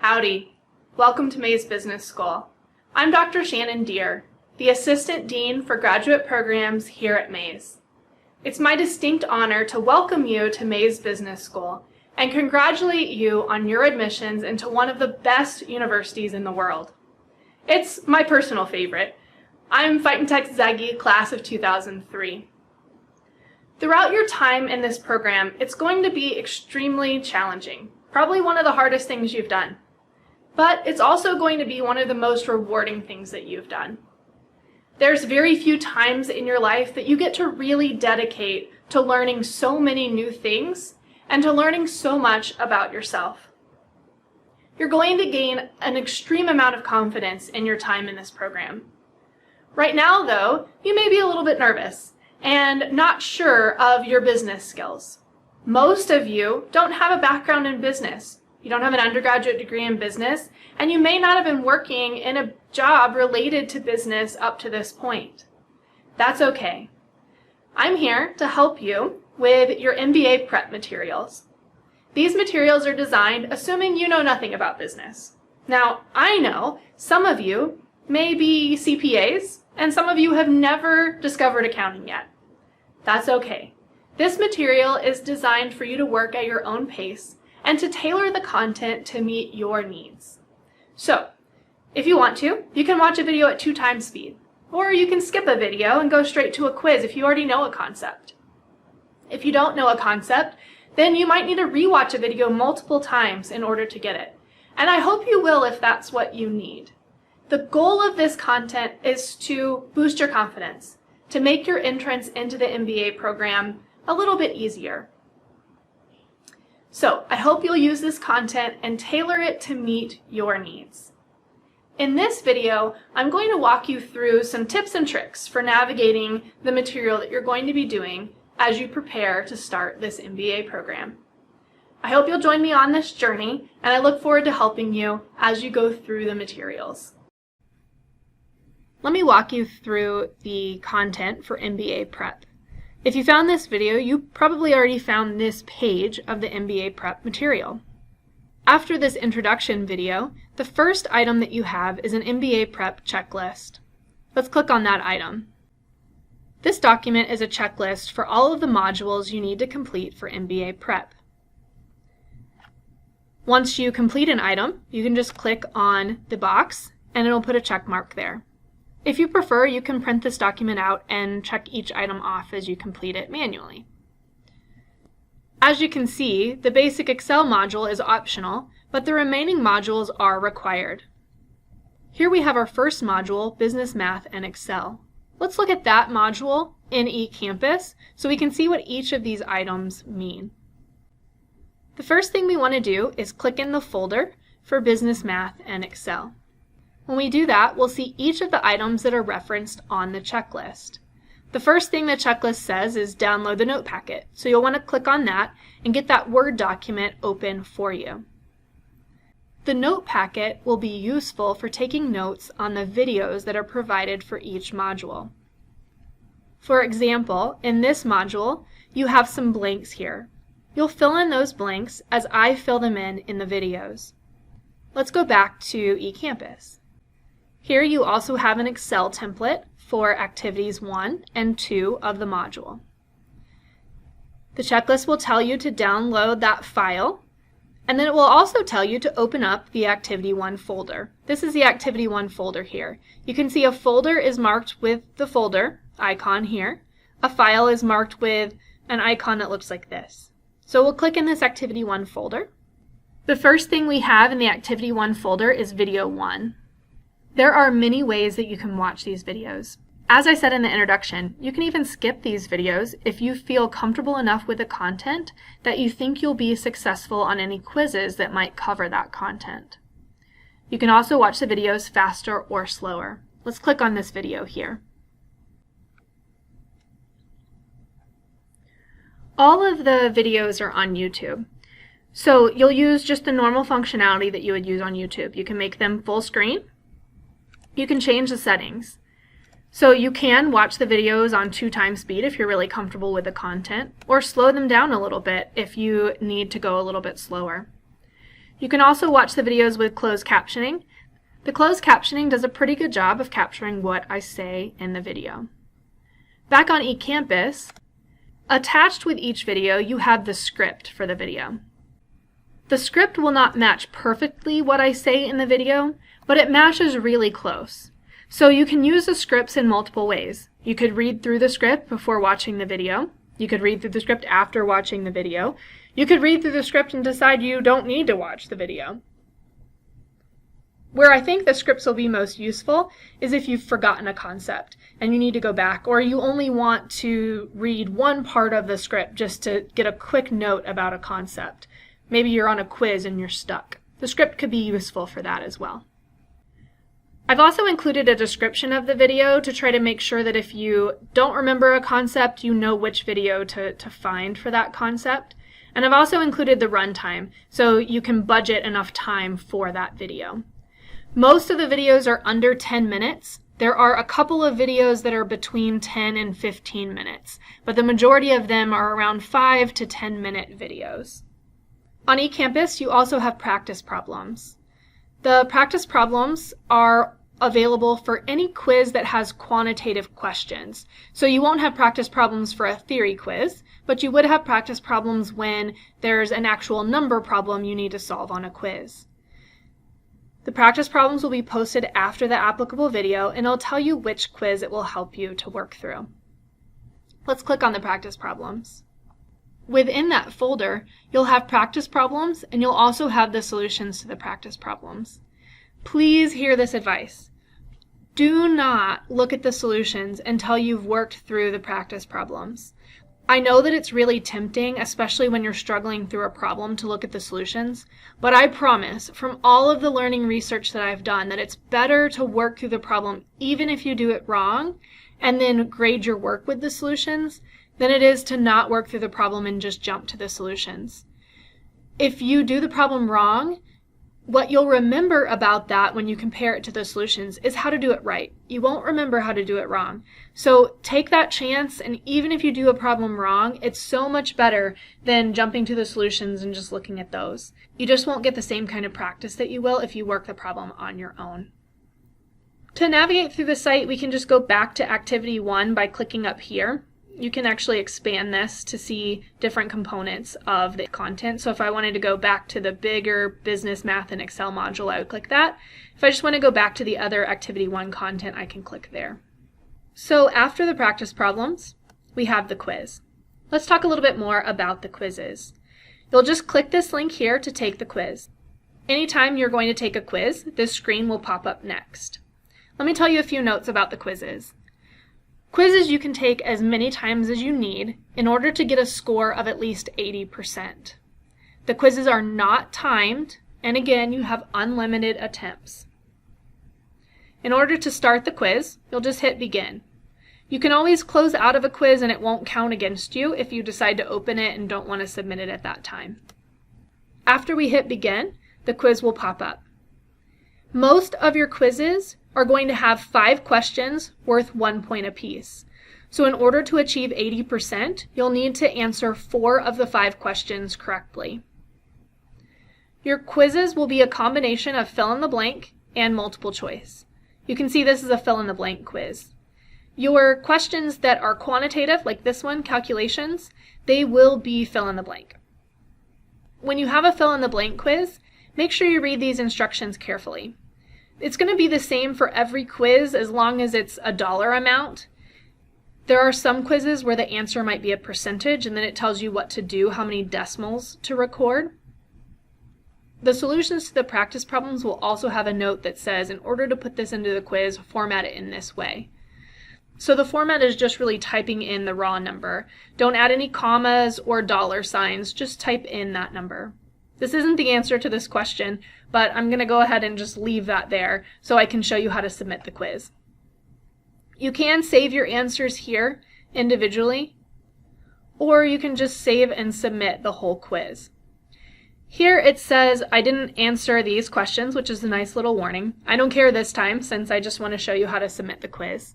Howdy. Welcome to Mays Business School. I'm Dr. Shannon Deere, the Assistant Dean for Graduate Programs here at Mays. It's my distinct honor to welcome you to Mays Business School and congratulate you on your admissions into one of the best universities in the world. It's my personal favorite. I'm Fightin' Tech Zeggy, class of 2003. Throughout your time in this program, it's going to be extremely challenging, probably one of the hardest things you've done. But it's also going to be one of the most rewarding things that you've done. There's very few times in your life that you get to really dedicate to learning so many new things and to learning so much about yourself. You're going to gain an extreme amount of confidence in your time in this program. Right now, though, you may be a little bit nervous and not sure of your business skills. Most of you don't have a background in business. You don't have an undergraduate degree in business, and you may not have been working in a job related to business up to this point. That's okay. I'm here to help you with your MBA prep materials. These materials are designed assuming you know nothing about business. Now, I know some of you may be CPAs, and some of you have never discovered accounting yet. That's okay. This material is designed for you to work at your own pace and to tailor the content to meet your needs. So, if you want to, you can watch a video at 2 times speed, or you can skip a video and go straight to a quiz if you already know a concept. If you don't know a concept, then you might need to rewatch a video multiple times in order to get it. And I hope you will if that's what you need. The goal of this content is to boost your confidence, to make your entrance into the MBA program a little bit easier. So I hope you'll use this content and tailor it to meet your needs. In this video, I'm going to walk you through some tips and tricks for navigating the material that you're going to be doing as you prepare to start this MBA program. I hope you'll join me on this journey, and I look forward to helping you as you go through the materials. Let me walk you through the content for MBA Prep. If you found this video, you probably already found this page of the MBA Prep material. After this introduction video, the first item that you have is an MBA Prep checklist. Let's click on that item. This document is a checklist for all of the modules you need to complete for MBA Prep. Once you complete an item, you can just click on the box and it'll put a check mark there. If you prefer, you can print this document out and check each item off as you complete it manually. As you can see, the basic Excel module is optional, but the remaining modules are required. Here we have our first module, Business Math and Excel. Let's look at that module in eCampus so we can see what each of these items mean. The first thing we want to do is click in the folder for Business Math and Excel. When we do that, we'll see each of the items that are referenced on the checklist. The first thing the checklist says is download the note packet, so you'll want to click on that and get that Word document open for you. The note packet will be useful for taking notes on the videos that are provided for each module. For example, in this module, you have some blanks here. You'll fill in those blanks as I fill them in the videos. Let's go back to eCampus. Here you also have an Excel template for activities 1 and 2 of the module. The checklist will tell you to download that file, and then it will also tell you to open up the Activity 1 folder. This is the Activity 1 folder here. You can see a folder is marked with the folder icon here. A file is marked with an icon that looks like this. So we'll click in this Activity 1 folder. The first thing we have in the Activity 1 folder is Video 1. There are many ways that you can watch these videos. As I said in the introduction, you can even skip these videos if you feel comfortable enough with the content that you think you'll be successful on any quizzes that might cover that content. You can also watch the videos faster or slower. Let's click on this video here. All of the videos are on YouTube. So you'll use just the normal functionality that you would use on YouTube. You can make them full screen. You can change the settings. So you can watch the videos on 2 times speed if you're really comfortable with the content, or slow them down a little bit if you need to go a little bit slower. You can also watch the videos with closed captioning. The closed captioning does a pretty good job of capturing what I say in the video. Back on eCampus, attached with each video, you have the script for the video. The script will not match perfectly what I say in the video, but it matches really close. So you can use the scripts in multiple ways. You could read through the script before watching the video. You could read through the script after watching the video. You could read through the script and decide you don't need to watch the video. Where I think the scripts will be most useful is if you've forgotten a concept and you need to go back, or you only want to read one part of the script just to get a quick note about a concept. Maybe you're on a quiz and you're stuck. The script could be useful for that as well. I've also included a description of the video to try to make sure that if you don't remember a concept, you know which video to find for that concept. And I've also included the runtime, so you can budget enough time for that video. Most of the videos are under 10 minutes. There are a couple of videos that are between 10 and 15 minutes, but the majority of them are around 5 to 10 minute videos. On eCampus, you also have practice problems. The practice problems are available for any quiz that has quantitative questions. So you won't have practice problems for a theory quiz, but you would have practice problems when there's an actual number problem you need to solve on a quiz. The practice problems will be posted after the applicable video, and it'll tell you which quiz it will help you to work through. Let's click on the practice problems. Within that folder, you'll have practice problems, and you'll also have the solutions to the practice problems. Please hear this advice. Do not look at the solutions until you've worked through the practice problems. I know that it's really tempting, especially when you're struggling through a problem, to look at the solutions, but I promise from all of the learning research that I've done that it's better to work through the problem even if you do it wrong and then grade your work with the solutions than it is to not work through the problem and just jump to the solutions. If you do the problem wrong, what you'll remember about that when you compare it to the solutions is how to do it right. You won't remember how to do it wrong. So take that chance, and even if you do a problem wrong, it's so much better than jumping to the solutions and just looking at those. You just won't get the same kind of practice that you will if you work the problem on your own. To navigate through the site, we can just go back to Activity 1 by clicking up here. You can actually expand this to see different components of the content. So if I wanted to go back to the bigger business, math, and Excel module, I would click that. If I just want to go back to the other Activity 1 content, I can click there. So after the practice problems, we have the quiz. Let's talk a little bit more about the quizzes. You'll just click this link here to take the quiz. Anytime you're going to take a quiz, this screen will pop up next. Let me tell you a few notes about the quizzes. Quizzes you can take as many times as you need in order to get a score of at least 80%. The quizzes are not timed, and again, you have unlimited attempts. In order to start the quiz, you'll just hit Begin. You can always close out of a quiz and it won't count against you if you decide to open it and don't want to submit it at that time. After we hit Begin, the quiz will pop up. Most of your quizzes are going to have 5 questions worth 1 point apiece. So in order to achieve 80%, you'll need to answer 4 of the 5 questions correctly. Your quizzes will be a combination of fill in the blank and multiple choice. You can see this is a fill in the blank quiz. Your questions that are quantitative, like this one, calculations, they will be fill in the blank. When you have a fill in the blank quiz, make sure you read these instructions carefully. It's going to be the same for every quiz as long as it's a dollar amount. There are some quizzes where the answer might be a percentage and then it tells you what to do, how many decimals to record. The solutions to the practice problems will also have a note that says, in order to put this into the quiz, format it in this way. So the format is just really typing in the raw number. Don't add any commas or dollar signs, just type in that number. This isn't the answer to this question, but I'm going to go ahead and just leave that there so I can show you how to submit the quiz. You can save your answers here individually, or you can just save and submit the whole quiz. Here it says I didn't answer these questions, which is a nice little warning. I don't care this time since I just want to show you how to submit the quiz.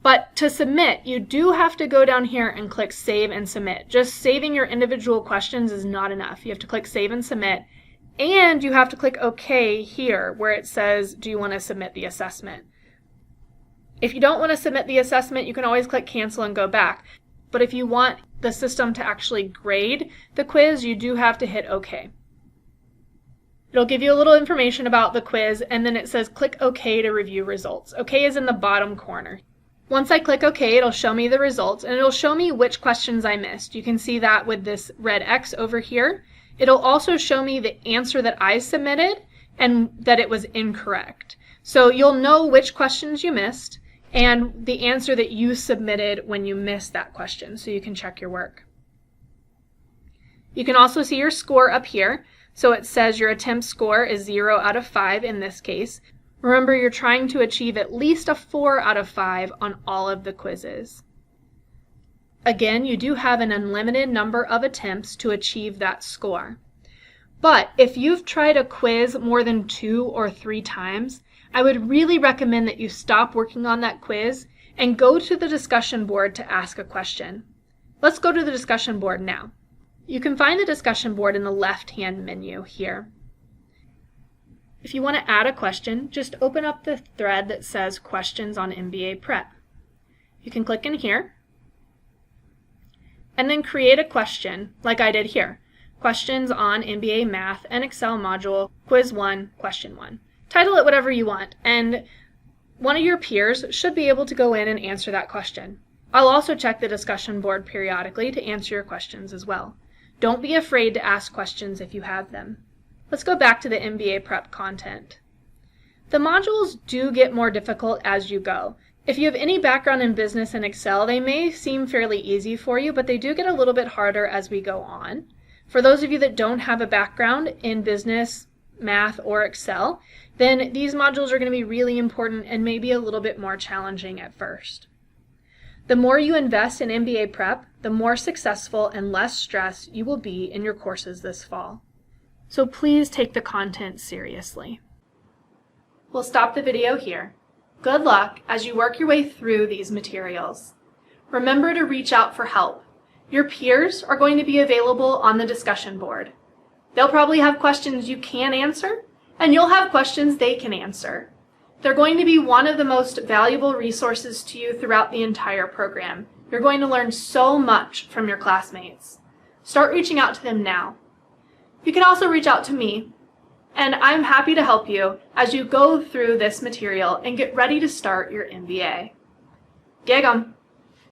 But to submit, you do have to go down here and click Save and Submit. Just saving your individual questions is not enough. You have to click Save and Submit, And you have to click OK here where it says, do you want to submit the assessment? If you don't want to submit the assessment, you can always click cancel and go back. But if you want the system to actually grade the quiz, you do have to hit OK. It'll give you a little information about the quiz, and then it says click OK to review results. OK is in the bottom corner. Once I click OK, it'll show me the results, and it'll show me which questions I missed. You can see that with this red X over here. It'll also show me the answer that I submitted and that it was incorrect. So you'll know which questions you missed and the answer that you submitted when you missed that question, so you can check your work. You can also see your score up here. So it says your attempt score is 0 out of 5 in this case. Remember, you're trying to achieve at least a 4 out of 5 on all of the quizzes. Again, you do have an unlimited number of attempts to achieve that score. But if you've tried a quiz more than 2 or 3 times, I would really recommend that you stop working on that quiz and go to the discussion board to ask a question. Let's go to the discussion board now. You can find the discussion board in the left-hand menu here. If you want to add a question, just open up the thread that says Questions on MBA Prep. You can click in here and then create a question like I did here. Questions on MBA Math and Excel module, Quiz 1, Question 1. Title it whatever you want, and one of your peers should be able to go in and answer that question. I'll also check the discussion board periodically to answer your questions as well. Don't be afraid to ask questions if you have them. Let's go back to the MBA Prep content. The modules do get more difficult as you go. If you have any background in business and Excel, they may seem fairly easy for you, but they do get a little bit harder as we go on. For those of you that don't have a background in business, math, or Excel, then these modules are going to be really important and maybe a little bit more challenging at first. The more you invest in MBA Prep, the more successful and less stressed you will be in your courses this fall. So please take the content seriously. We'll stop the video here. Good luck as you work your way through these materials. Remember to reach out for help. Your peers are going to be available on the discussion board. They'll probably have questions you can answer, and you'll have questions they can answer. They're going to be one of the most valuable resources to you throughout the entire program. You're going to learn so much from your classmates. Start reaching out to them now. You can also reach out to me, and I'm happy to help you as you go through this material and get ready to start your MBA. Gig 'em!